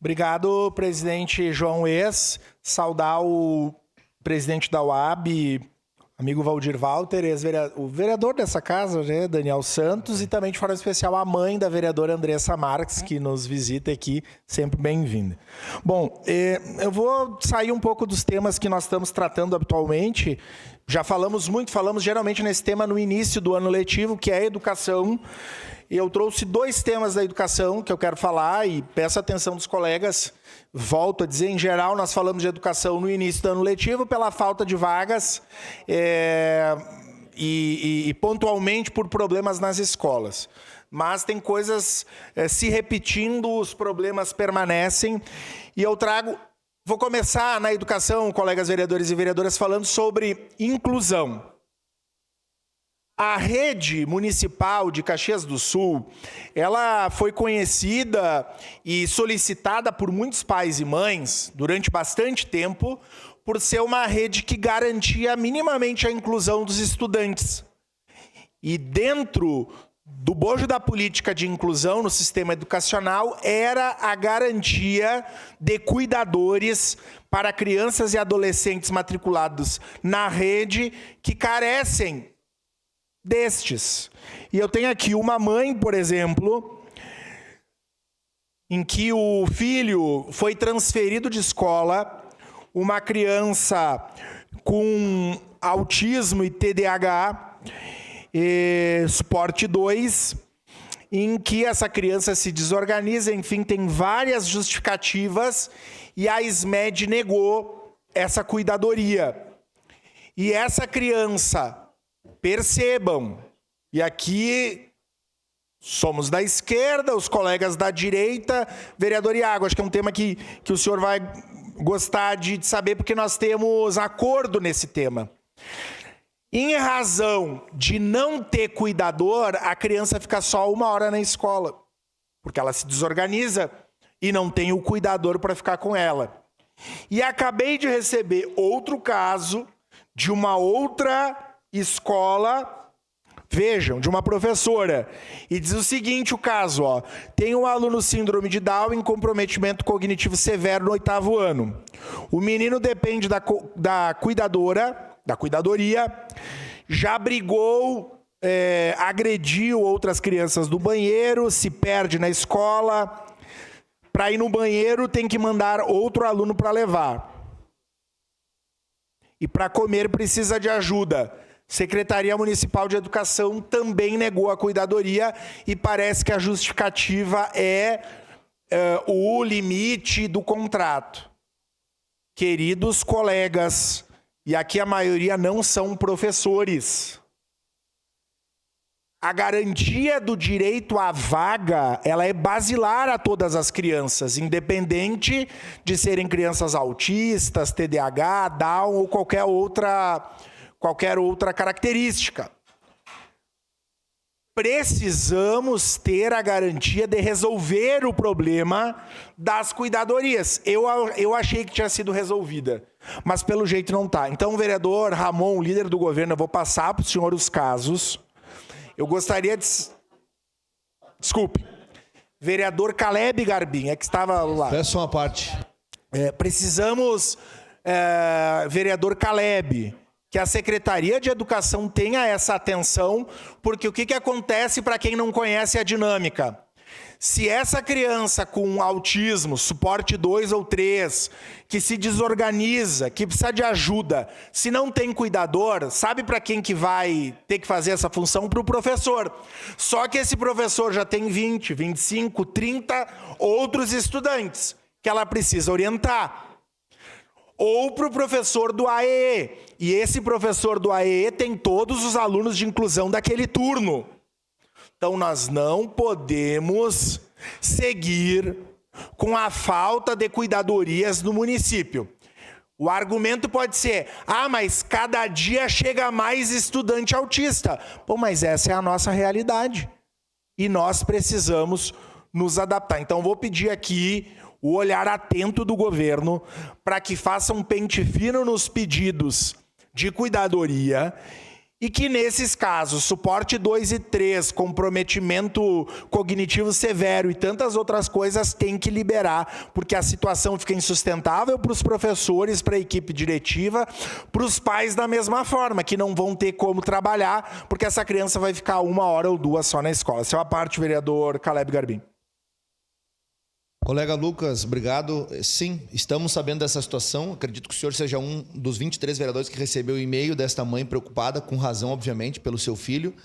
Obrigado, presidente João Ex. Saudar o presidente da UAB, amigo Valdir Walter, o vereador dessa casa, né, Daniel Santos, e também de forma especial a mãe da vereadora Andressa Marques, que nos visita aqui, sempre bem-vinda. Bom, eu vou sair um pouco dos temas que nós estamos tratando habitualmente. Já falamos geralmente nesse tema no início do ano letivo, que é a educação. Eu trouxe dois temas da educação que eu quero falar e peço a atenção dos colegas. Volto a dizer, em geral, nós falamos de educação no início do ano letivo pela falta de vagas e pontualmente por problemas nas escolas. Mas tem coisas se repetindo, os problemas permanecem. E eu vou começar na educação, colegas vereadores e vereadoras, falando sobre inclusão. A rede municipal de Caxias do Sul, ela foi conhecida e solicitada por muitos pais e mães durante bastante tempo por ser uma rede que garantia minimamente a inclusão dos estudantes. E dentro do bojo da política de inclusão no sistema educacional era a garantia de cuidadores para crianças e adolescentes matriculados na rede que carecem destes. E eu tenho aqui uma mãe, por exemplo, em que o filho foi transferido de escola, uma criança com autismo e TDAH, suporte 2, em que essa criança se desorganiza, enfim, tem várias justificativas, e a SMED negou essa cuidadoria. E essa criança, percebam, e aqui somos da esquerda, os colegas da direita, vereador Iago, acho que é um tema que o senhor vai gostar de saber, porque nós temos acordo nesse tema. Em razão de não ter cuidador, a criança fica só 1 hora na escola, porque ela se desorganiza e não tem o cuidador para ficar com ela. E acabei de receber outro caso de uma outra escola, vejam, de uma professora, e diz o seguinte, o caso, tem um aluno síndrome de Down em comprometimento cognitivo severo no 8º ano. O menino depende da cuidadoria, já brigou, agrediu outras crianças do banheiro, se perde na escola, para ir no banheiro tem que mandar outro aluno para levar. E para comer precisa de ajuda. Secretaria Municipal de Educação também negou a cuidadoria e parece que a justificativa é o limite do contrato. Queridos colegas, e aqui a maioria não são professores, a garantia do direito à vaga, ela é basilar a todas as crianças, independente de serem crianças autistas, TDAH, Down ou qualquer outra característica. Precisamos ter a garantia de resolver o problema das cuidadorias. Eu achei que tinha sido resolvida, mas pelo jeito não está. Então, vereador Ramon, líder do governo, eu vou passar para o senhor os casos. Eu gostaria de... Desculpe. Vereador Caleb Garbim, que estava lá. Peço uma parte. Precisamos, vereador Caleb, que a Secretaria de Educação tenha essa atenção, porque o que acontece para quem não conhece a dinâmica? Se essa criança com autismo, suporte 2 ou 3, que se desorganiza, que precisa de ajuda, se não tem cuidador, sabe para quem que vai ter que fazer essa função? Para o professor. Só que esse professor já tem 20, 25, 30 outros estudantes que ela precisa orientar. Ou para o professor do AEE. E esse professor do AEE tem todos os alunos de inclusão daquele turno. Então, nós não podemos seguir com a falta de cuidadorias no município. O argumento pode ser, mas cada dia chega mais estudante autista. Bom, mas essa é a nossa realidade. E nós precisamos nos adaptar. Então, vou pedir aqui o olhar atento do governo para que faça um pente fino nos pedidos de cuidadoria e que nesses casos, suporte 2 e 3, comprometimento cognitivo severo e tantas outras coisas, tem que liberar, porque a situação fica insustentável para os professores, para a equipe diretiva, para os pais da mesma forma, que não vão ter como trabalhar, porque essa criança vai ficar 1 hora ou 2 só na escola. Essa é a parte, vereador Caleb Garbim. Colega Lucas, obrigado. Sim, estamos sabendo dessa situação. Acredito que o senhor seja um dos 23 vereadores que recebeu o e-mail desta mãe preocupada, com razão, obviamente, pelo seu filho.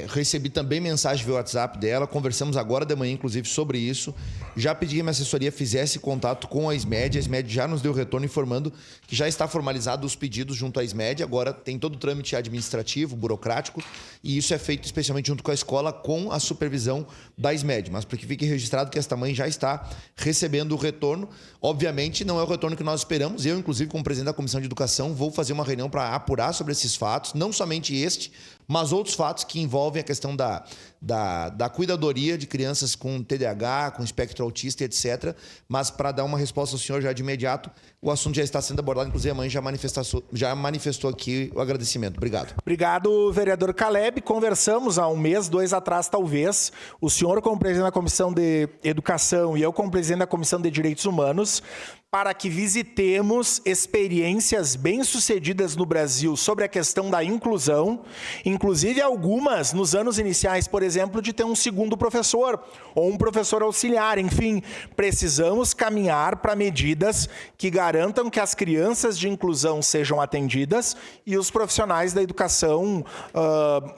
Recebi também mensagem via WhatsApp dela, conversamos agora de manhã, inclusive, sobre isso. Já pedi que a minha assessoria fizesse contato com a SMED. A SMED já nos deu retorno informando que já está formalizado os pedidos junto à SMED. Agora tem todo o trâmite administrativo, burocrático, e isso é feito especialmente junto com a escola, com a supervisão da SMED. Mas para que fique registrado que esta mãe já está recebendo o retorno. Obviamente, não é o retorno que nós esperamos. Eu, inclusive, como presidente da Comissão de Educação, vou fazer uma reunião para apurar sobre esses fatos, não somente este, mas outros fatos que envolvem a questão da cuidadoria de crianças com TDAH, com espectro autista, etc. Mas, para dar uma resposta ao senhor já de imediato, o assunto já está sendo abordado, inclusive a mãe já manifestou aqui o agradecimento. Obrigado. Obrigado, vereador Caleb. Conversamos há 1 mês, 2 atrás, talvez, o senhor como presidente da Comissão de Educação e eu como presidente da Comissão de Direitos Humanos, para que visitemos experiências bem-sucedidas no Brasil sobre a questão da inclusão, inclusive algumas nos anos iniciais, por exemplo, de ter um segundo professor ou um professor auxiliar. Enfim, precisamos caminhar para medidas que garantam que as crianças de inclusão sejam atendidas e os profissionais da educação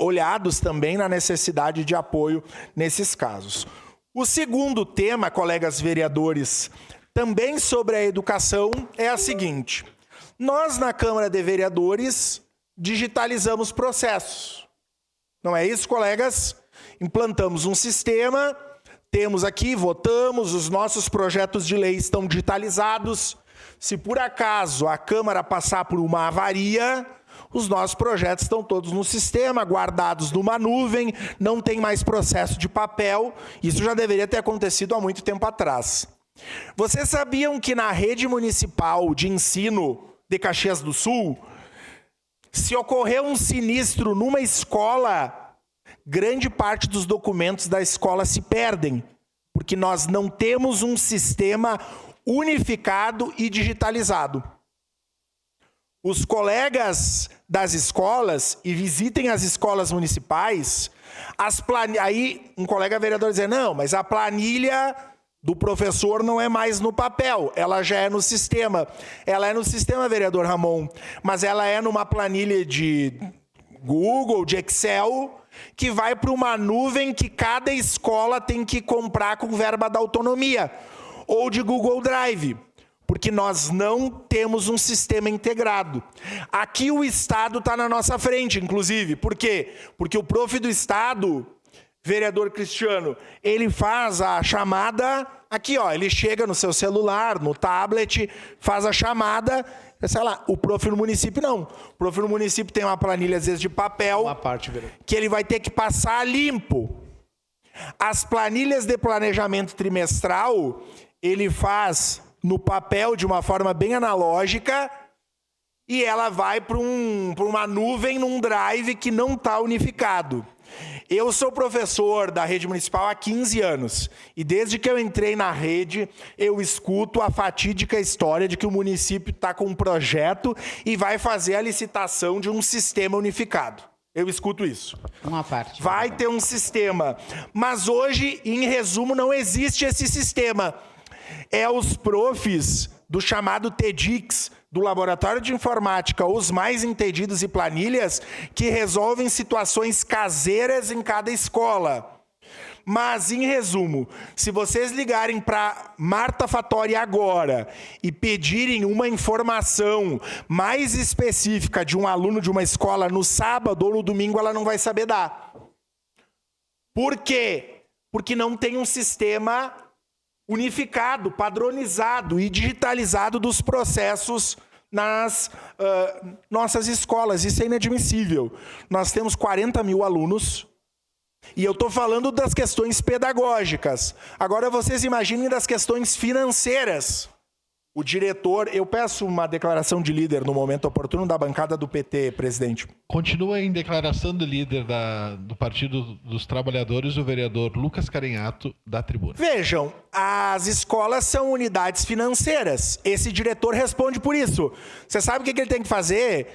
olhados também na necessidade de apoio nesses casos. O segundo tema, colegas vereadores, também sobre a educação, é a seguinte: nós, na Câmara de Vereadores, digitalizamos processos. Não é isso, colegas? Implantamos um sistema, temos aqui, votamos, os nossos projetos de lei estão digitalizados. Se por acaso a Câmara passar por uma avaria, os nossos projetos estão todos no sistema, guardados numa nuvem, não tem mais processo de papel. Isso já deveria ter acontecido há muito tempo atrás. Vocês sabiam que na rede municipal de ensino de Caxias do Sul, se ocorrer um sinistro numa escola, grande parte dos documentos da escola se perdem, porque nós não temos um sistema unificado e digitalizado. Os colegas das escolas, e visitem as escolas municipais, aí um colega vereador dizer, não, mas a planilha do professor não é mais no papel, ela já é no sistema. Ela é no sistema, vereador Ramon, mas ela é numa planilha de Google, de Excel, que vai para uma nuvem que cada escola tem que comprar com verba da autonomia, ou de Google Drive, porque nós não temos um sistema integrado. Aqui o Estado está na nossa frente, inclusive. Por quê? Porque o prof do Estado, vereador Cristiano, ele faz a chamada aqui, ó, ele chega no seu celular, no tablet, faz a chamada, sei lá, o prof no município não. O prof no município tem uma planilha, às vezes, de papel, que ele vai ter que passar limpo. As planilhas de planejamento trimestral, ele faz no papel de uma forma bem analógica e ela vai para uma nuvem, num drive que não está unificado. Eu sou professor da rede municipal há 15 anos e desde que eu entrei na rede, eu escuto a fatídica história de que o município está com um projeto e vai fazer a licitação de um sistema unificado. Eu escuto isso. Uma parte. Vai ter um sistema, mas hoje, em resumo, não existe esse sistema. É os profs do chamado TEDx, do Laboratório de Informática, os mais entendidos e planilhas, que resolvem situações caseiras em cada escola. Mas, em resumo, se vocês ligarem para Marta Fattori agora e pedirem uma informação mais específica de um aluno de uma escola no sábado ou no domingo, ela não vai saber dar. Por quê? Porque não tem um sistema unificado, padronizado e digitalizado dos processos nas nossas escolas. Isso é inadmissível. Nós temos 40 mil alunos e eu estou falando das questões pedagógicas. Agora vocês imaginem das questões financeiras. O diretor, eu peço uma declaração de líder no momento oportuno da bancada do PT, presidente. Continua em declaração do líder do Partido dos Trabalhadores, o vereador Lucas Carenhato, da tribuna. Vejam, as escolas são unidades financeiras. Esse diretor responde por isso. Você sabe o que ele tem que fazer?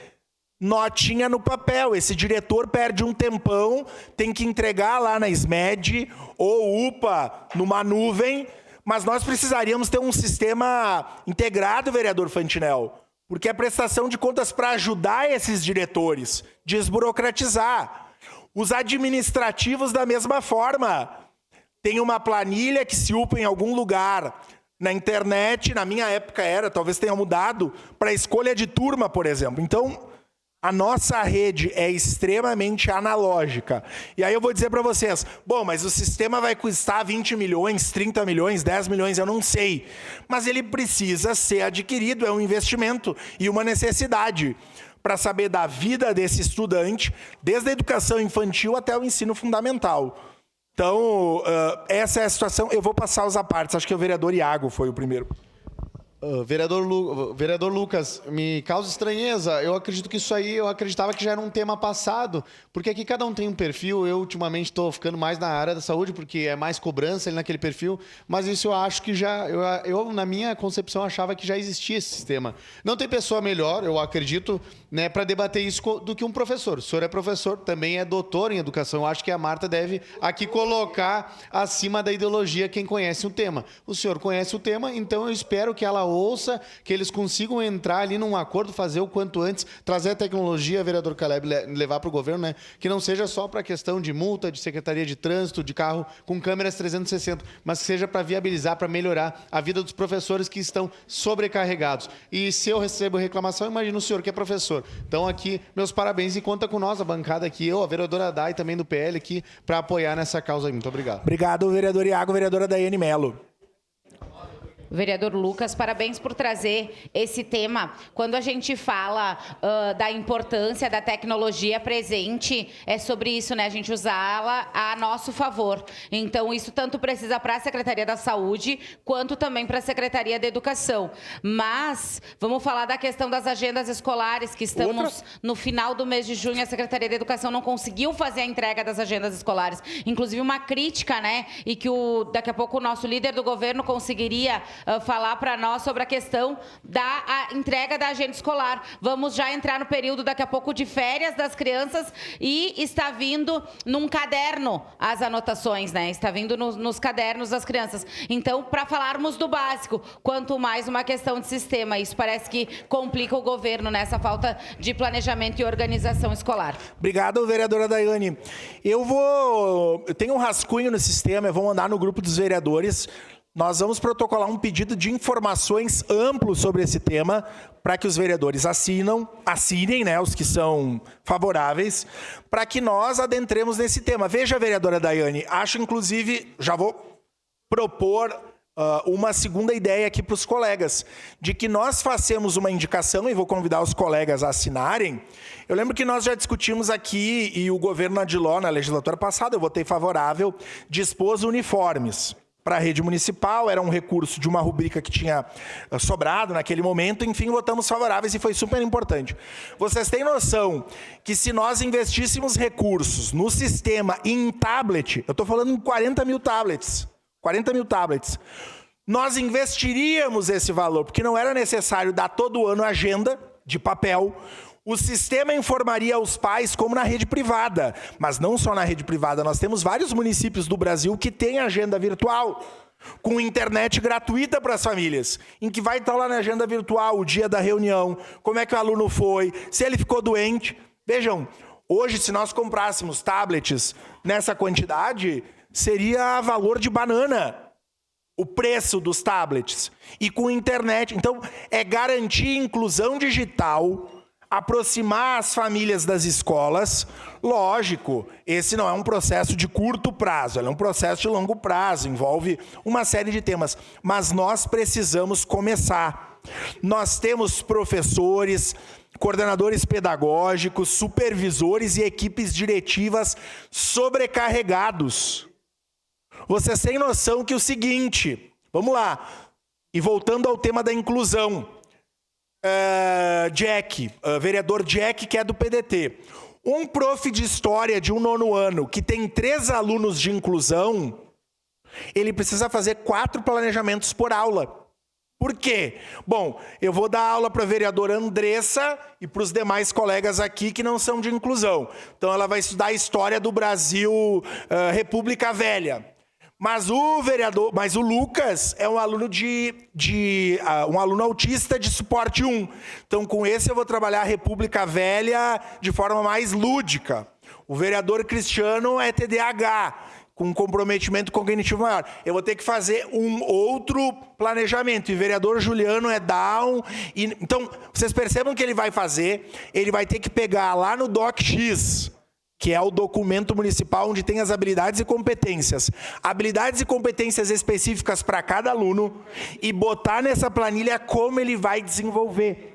Notinha no papel. Esse diretor perde um tempão, tem que entregar lá na SMED ou UPA numa nuvem. Mas nós precisaríamos ter um sistema integrado, vereador Fantinel, porque é prestação de contas para ajudar esses diretores, desburocratizar. Os administrativos da mesma forma. Tem uma planilha que se upa em algum lugar na internet, na minha época era, talvez tenha mudado, para escolha de turma, por exemplo. Então, a nossa rede é extremamente analógica. E aí eu vou dizer para vocês, bom, mas o sistema vai custar 20 milhões, 30 milhões, 10 milhões, eu não sei. Mas ele precisa ser adquirido, é um investimento e uma necessidade para saber da vida desse estudante, desde a educação infantil até o ensino fundamental. Então, essa é a situação. Eu vou passar os apartes, acho que o vereador Iago foi o primeiro. Vereador Lucas, me causa estranheza. Eu acredito que isso aí, eu acreditava que já era um tema passado, porque aqui cada um tem um perfil. Eu, ultimamente, estou ficando mais na área da saúde, porque é mais cobrança ali naquele perfil, mas isso eu acho que já... Eu na minha concepção, achava que já existia esse sistema. Não tem pessoa melhor, eu acredito, né, para debater isso do que um professor. O senhor é professor, também é doutor em educação. Eu acho que a Marta deve aqui colocar acima da ideologia quem conhece o tema. O senhor conhece o tema, então eu espero que ela ouça, que eles consigam entrar ali num acordo, fazer o quanto antes, trazer a tecnologia, vereador Caleb, levar para o governo, né? Que não seja só para a questão de multa, de secretaria de trânsito, de carro com câmeras 360, mas que seja para viabilizar, para melhorar a vida dos professores que estão sobrecarregados. E se eu recebo reclamação, imagina o senhor que é professor. Então aqui, meus parabéns e conta com nós, a bancada aqui, eu, a vereadora Dai, também do PL aqui, para apoiar nessa causa aí. Muito obrigado. Obrigado, vereador Iago, vereadora Daiane Mello. Vereador Lucas, parabéns por trazer esse tema. Quando a gente fala da importância da tecnologia presente, é sobre isso, né? A gente usá-la a nosso favor. Então, isso tanto precisa para a Secretaria da Saúde, quanto também para a Secretaria da Educação. Mas, vamos falar da questão das agendas escolares, que estamos no final do mês de junho, a Secretaria da Educação não conseguiu fazer a entrega das agendas escolares. Inclusive, uma crítica, né? E que daqui a pouco o nosso líder do governo conseguiria falar para nós sobre a questão da entrega da agenda escolar. Vamos já entrar no período daqui a pouco de férias das crianças e está vindo num caderno as anotações, né? Está vindo nos cadernos das crianças. Então, para falarmos do básico, quanto mais uma questão de sistema, isso parece que complica o governo nessa falta de planejamento e organização escolar. Obrigado, vereadora Daiane. Eu tenho um rascunho no sistema, eu vou mandar no grupo dos vereadores. Nós vamos protocolar um pedido de informações amplo sobre esse tema para que os vereadores assinem, né, os que são favoráveis, para que nós adentremos nesse tema. Veja, vereadora Daiane, acho inclusive, já vou propor uma segunda ideia aqui para os colegas, de que nós façamos uma indicação, e vou convidar os colegas a assinarem. Eu lembro que nós já discutimos aqui, e o governo Adiló, na legislatura passada, eu votei favorável, dispôs uniformes para a rede municipal, era um recurso de uma rubrica que tinha sobrado naquele momento, enfim, votamos favoráveis e foi super importante. Vocês têm noção que se nós investíssemos recursos no sistema em tablet, eu estou falando em 40 mil tablets, nós investiríamos esse valor, porque não era necessário dar todo ano agenda de papel. O sistema informaria aos pais como na rede privada, mas não só na rede privada, nós temos vários municípios do Brasil que têm agenda virtual, com internet gratuita para as famílias, em que vai estar lá na agenda virtual o dia da reunião, como é que o aluno foi, se ele ficou doente. Vejam, hoje se nós comprássemos tablets nessa quantidade, seria valor de banana o preço dos tablets. E com internet, então é garantir inclusão digital, aproximar as famílias das escolas. Lógico, esse não é um processo de curto prazo, é um processo de longo prazo, envolve uma série de temas, mas nós precisamos começar. Nós temos professores, coordenadores pedagógicos, supervisores e equipes diretivas sobrecarregados. Vocês têm noção que o seguinte, vamos lá, E voltando ao tema da inclusão, vereador Jack, que é do PDT. Um prof de história de um 9º ano que tem 3 alunos de inclusão, ele precisa fazer 4 planejamentos por aula. Por quê? Bom, eu vou dar aula para a vereadora Andressa e para os demais colegas aqui que não são de inclusão. Então ela vai estudar a história do Brasil, República Velha. Mas o Lucas é um aluno um aluno autista de suporte 1. Então, com esse eu vou trabalhar a República Velha de forma mais lúdica. O vereador Cristiano é TDAH, com comprometimento cognitivo maior. Eu vou ter que fazer um outro planejamento. E o vereador Juliano é Down. Então, vocês percebam o que ele vai fazer. Ele vai ter que pegar lá no DocX, que é o documento municipal onde tem as habilidades e competências. Habilidades e competências específicas para cada aluno e botar nessa planilha como ele vai desenvolver.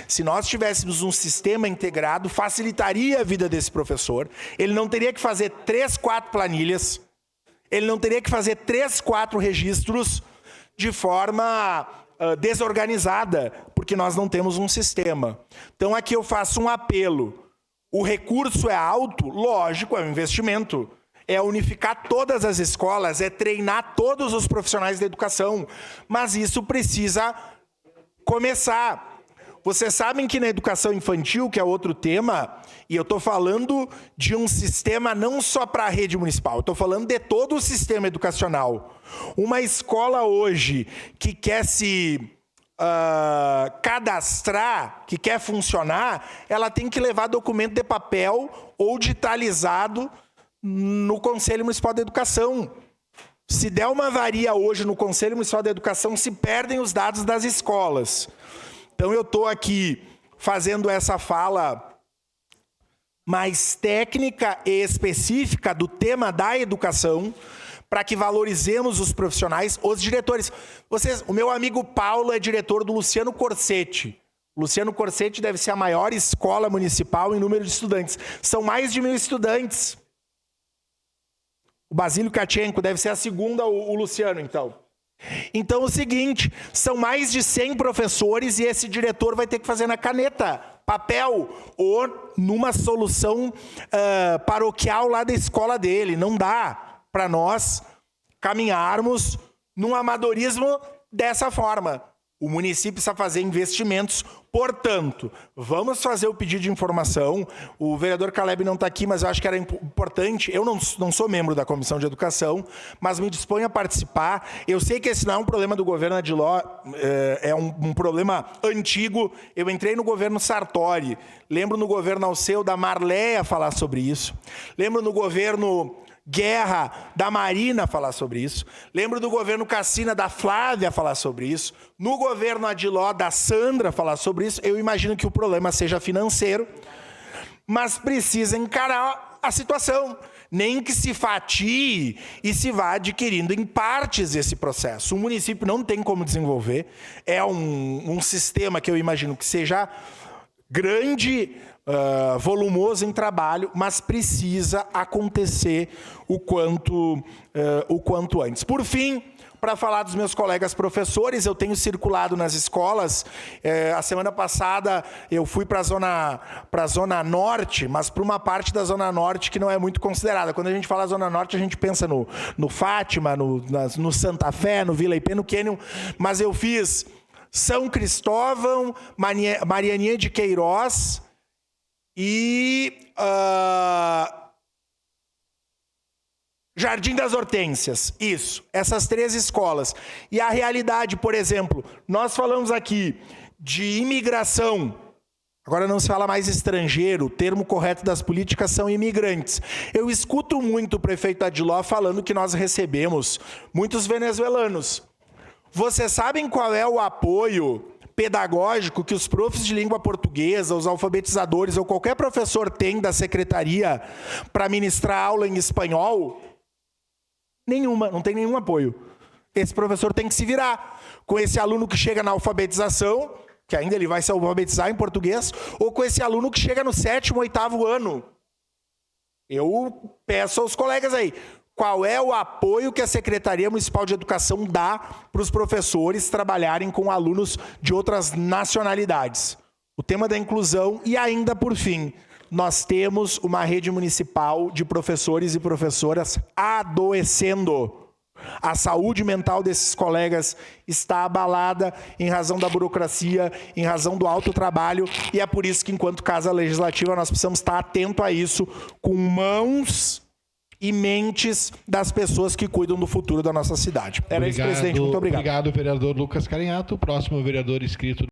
Se nós tivéssemos um sistema integrado, facilitaria a vida desse professor. Ele não teria que fazer 3, 4 planilhas. Ele não teria que fazer 3, 4 registros de forma desorganizada, porque nós não temos um sistema. Então aqui eu faço um apelo. O recurso é alto? Lógico, é um investimento. É unificar todas as escolas, é treinar todos os profissionais da educação. Mas isso precisa começar. Vocês sabem que na educação infantil, que é outro tema, e eu estou falando de um sistema não só para a rede municipal, eu estou falando de todo o sistema educacional. Uma escola hoje que quer se cadastrar, que quer funcionar, ela tem que levar documento de papel ou digitalizado no Conselho Municipal da Educação. Se der uma avaria hoje no Conselho Municipal da Educação, se perdem os dados das escolas. Então eu estou aqui fazendo essa fala mais técnica e específica do tema da educação, para que valorizemos os profissionais, os diretores. O meu amigo Paulo é diretor do Luciano Corsetti. O Luciano Corsetti deve ser a maior escola municipal em número de estudantes. São mais de 1.000 estudantes. O Basílio Katchenko deve ser a segunda, o Luciano, então. Então, é o seguinte, são mais de 100 professores e esse diretor vai ter que fazer na caneta, papel, ou numa solução paroquial lá da escola dele. Não dá para nós caminharmos num amadorismo dessa forma. O município precisa fazer investimentos, portanto, vamos fazer o pedido de informação. O vereador Caleb não está aqui, mas eu acho que era importante. Eu não sou membro da Comissão de Educação, mas me disponho a participar. Eu sei que esse não é um problema do governo Adiló, é um problema antigo. Eu entrei no governo Sartori, lembro no governo Alceu da Marléia falar sobre isso, lembro no governo Guerra, da Marina, falar sobre isso. Lembro do governo Cassina, da Flávia, falar sobre isso. No governo Adiló, da Sandra, falar sobre isso. Eu imagino que o problema seja financeiro, mas precisa encarar a situação. Nem que se fatie e se vá adquirindo em partes esse processo. O município não tem como desenvolver. É um sistema que eu imagino que seja grande, volumoso em trabalho, mas precisa acontecer o quanto antes. Por fim, para falar dos meus colegas professores, eu tenho circulado nas escolas. A semana passada eu fui para a Zona Norte, mas para uma parte da Zona Norte que não é muito considerada. Quando a gente fala Zona Norte, a gente pensa no Fátima, no Santa Fé, no Vila Ipê, no Quênio, mas eu fiz São Cristóvão, Marianinha de Queiroz e Jardim das Hortênsias. Isso, essas 3 escolas. E a realidade, por exemplo, nós falamos aqui de imigração. Agora não se fala mais estrangeiro, o termo correto das políticas são imigrantes. Eu escuto muito o prefeito Adiló falando que nós recebemos muitos venezuelanos. Vocês sabem qual é o apoio pedagógico que os profs de língua portuguesa, os alfabetizadores ou qualquer professor tem da secretaria para ministrar aula em espanhol? Nenhuma, não tem nenhum apoio. Esse professor tem que se virar com esse aluno que chega na alfabetização, que ainda ele vai se alfabetizar em português, ou com esse aluno que chega no 7º, 8º ano. Eu peço aos colegas aí, qual é o apoio que a Secretaria Municipal de Educação dá para os professores trabalharem com alunos de outras nacionalidades. O tema da inclusão e ainda, por fim, nós temos uma rede municipal de professores e professoras adoecendo. A saúde mental desses colegas está abalada em razão da burocracia, em razão do alto trabalho, e é por isso que, enquanto Casa Legislativa, nós precisamos estar atento a isso, com mãos e mentes das pessoas que cuidam do futuro da nossa cidade. Era isso, presidente. Muito obrigado. Obrigado, vereador Lucas Carinhato. O próximo vereador inscrito